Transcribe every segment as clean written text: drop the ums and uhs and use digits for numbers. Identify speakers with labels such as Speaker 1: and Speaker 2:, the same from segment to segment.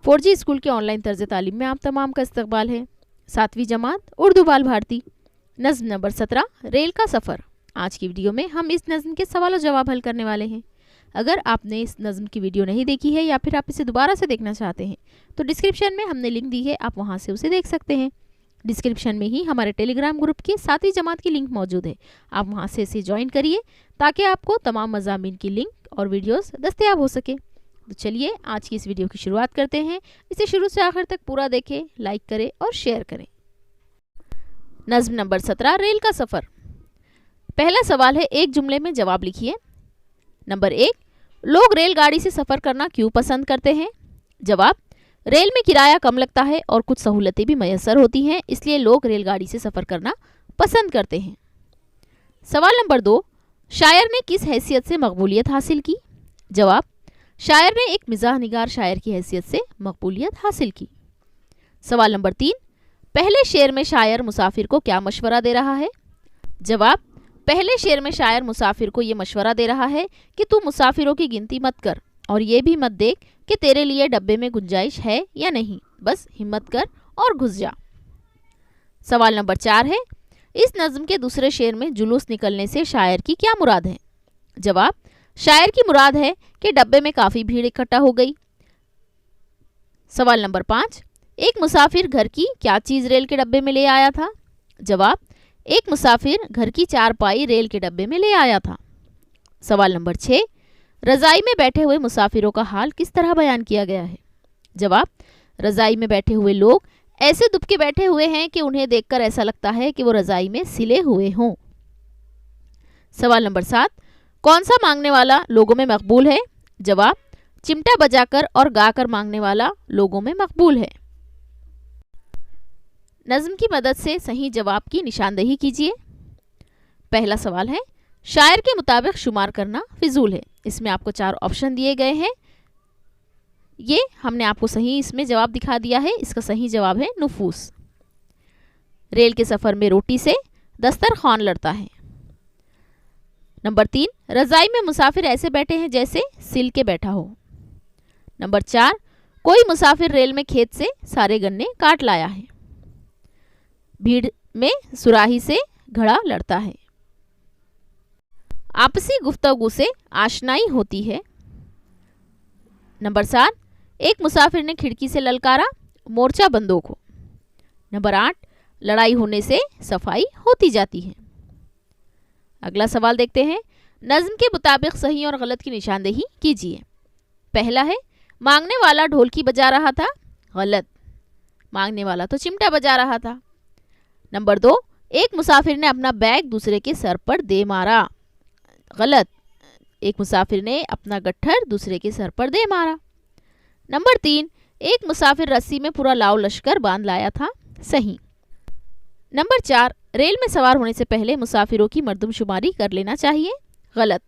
Speaker 1: 4G school के online तर्ज तालीम में आप तमाम का इस्तकबाल है। 7वीं जमात उर्दू बाल भारती, नज़्म नंबर 17, रेल का सफ़र। आज की वीडियो में हम इस नज़्म के सवाल और जवाब हल करने वाले हैं। अगर आपने इस नज़्म की वीडियो नहीं देखी है या फिर आप इसे दोबारा से देखना चाहते हैं तो डिस्क्रिप्शन में हमने लिंक दी है, आप वहां से उसे देख सकते हैं। डिस्क्रिप्शन में ही हमारे टेलीग्राम ग्रुप की 7वीं जमात की लिंक मौजूद है, आप वहां से इसे ज्वाइन करिए ताकि आपको तमाम मज़ामीन की लिंक और वीडियोस दस्तयाब हो सके। तो चलिए आज की इस वीडियो की शुरुआत करते हैं। इसे शुरू से आखिर तक पूरा देखें, लाइक करें और शेयर करें। नज़्म नंबर 17, रेल का सफ़र। पहला सवाल है, एक जुमले में जवाब लिखिए। नंबर 1, लोग रेलगाड़ी से सफ़र करना क्यों पसंद करते हैं? जवाब, रेल में किराया कम लगता है और कुछ सहूलतें भी मैसर होती हैं, इसलिए लोग रेलगाड़ी से सफ़र करना पसंद करते हैं। सवाल नंबर 2, शायर ने किस हैसियत से मकबूलियत हासिल की? जवाब, शायर ने एक मिजाह निगार शायर की हैसियत से मकबूलियत हासिल की। सवाल नंबर 3, पहले शेर में शायर मुसाफिर को क्या मशवरा दे रहा है? जवाब, पहले शेर में शायर मुसाफिर को ये मशवरा दे रहा है कि तू मुसाफिरों की गिनती मत कर और ये भी मत देख कि तेरे लिए डब्बे में गुंजाइश है या नहीं, बस हिम्मत कर और घुस जा। सवाल नंबर 4 है, इस नज़्म के दूसरे शेर में जुलूस निकलने से शायर की क्या मुराद है? जवाब, शायर की मुराद है कि डब्बे में काफ़ी भीड़ इकट्ठा हो गई। सवाल नंबर 5, एक मुसाफिर घर की क्या चीज़ रेल के डब्बे में ले आया था? जवाब, एक मुसाफिर घर की चारपाई रेल के डब्बे में ले आया था। सवाल नंबर 6, रज़ाई में बैठे हुए मुसाफिरों का हाल किस तरह बयान किया गया है? जवाब, रज़ाई में बैठे हुए लोग ऐसे दुबके बैठे हुए हैं कि उन्हें देखकर ऐसा लगता है कि वो रज़ाई में सिले हुए हों। सवाल नंबर 7, कौन सा मांगने वाला लोगों में मकबूल है? जवाब, चिमटा बजाकर और गाकर मांगने वाला लोगों में मकबूल है। नज़्म की मदद से सही जवाब की निशानदेही कीजिए। पहला सवाल है, शायर के मुताबिक शुमार करना फिजूल है। इसमें आपको 4 ऑप्शन दिए गए हैं, ये हमने आपको सही इसमें जवाब दिखा दिया है। इसका सही जवाब है नुफूस। रेल के सफ़र में रोटी से दस्तरखान लड़ता है। नंबर 3, रज़ाई में मुसाफिर ऐसे बैठे हैं जैसे सिल के बैठा हो। नंबर 4, कोई मुसाफिर रेल में खेत से सारे गन्ने काट लाया है। भीड़ में सुराही से घड़ा लड़ता है। आपसी गुफ्तगू से आशनाई होती है। नंबर 7, एक मुसाफिर ने खिड़की से ललकारा मोर्चा बंदों को। नंबर 8, लड़ाई होने से सफाई होती जाती है। अगला सवाल देखते हैं, नज़्म के मुताबिक सही और गलत की निशानदेही कीजिए। पहला है, मांगने वाला ढोलकी बजा रहा था। गलत, मांगने वाला तो चिमटा बजा रहा था। नंबर 2, एक मुसाफिर ने अपना बैग दूसरे के सर पर दे मारा। गलत, एक मुसाफिर ने अपना गट्ठर दूसरे के सर पर दे मारा। नंबर 3, एक मुसाफिर रस्सी में पूरा लाव लश्कर बांध लाया था। सही। नंबर 4, रेल में सवार होने से पहले मुसाफिरों की मर्दमशुमारी कर लेना चाहिए। गलत,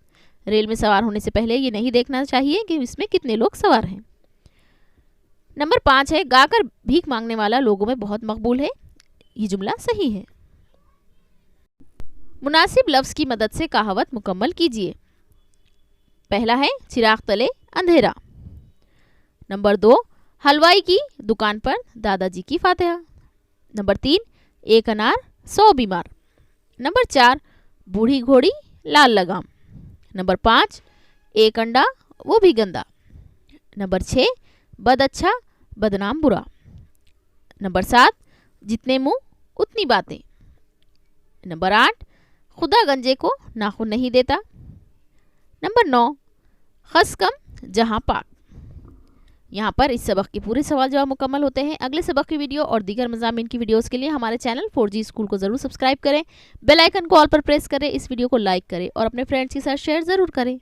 Speaker 1: रेल में सवार होने से पहले ये नहीं देखना चाहिए कि इसमें कितने लोग सवार हैं। नंबर 5 है, गाकर भीख मांगने वाला लोगों में बहुत मकबूल है। ये जुमला सही है। मुनासिब लफ्ज़ की मदद से कहावत मुकम्मल कीजिए। पहला है, चिराग तले अंधेरा। नंबर 2, हलवाई की दुकान पर दादाजी की फातिहा। नंबर 3, एक अनार 100 बीमार। नंबर 4, बूढ़ी घोड़ी लाल लगाम। नंबर 5, एक अंडा वो भी गंदा। नंबर 6, बद अच्छा बदनाम बुरा। नंबर 7, जितने मुंह उतनी बातें। नंबर 8, खुदा गंजे को नाखून नहीं देता। नंबर 9, खस कम जहां पाक। यहाँ पर इस सबक के पूरे सवाल जवाब मुकम्मल होते हैं। अगले सबक की वीडियो और दीगर मज़ामीन की वीडियोस के लिए हमारे चैनल 4G स्कूल को ज़रूर सब्सक्राइब करें, बेल आइकन को ऑल पर प्रेस करें, इस वीडियो को लाइक करें और अपने फ्रेंड्स के साथ शेयर ज़रूर करें।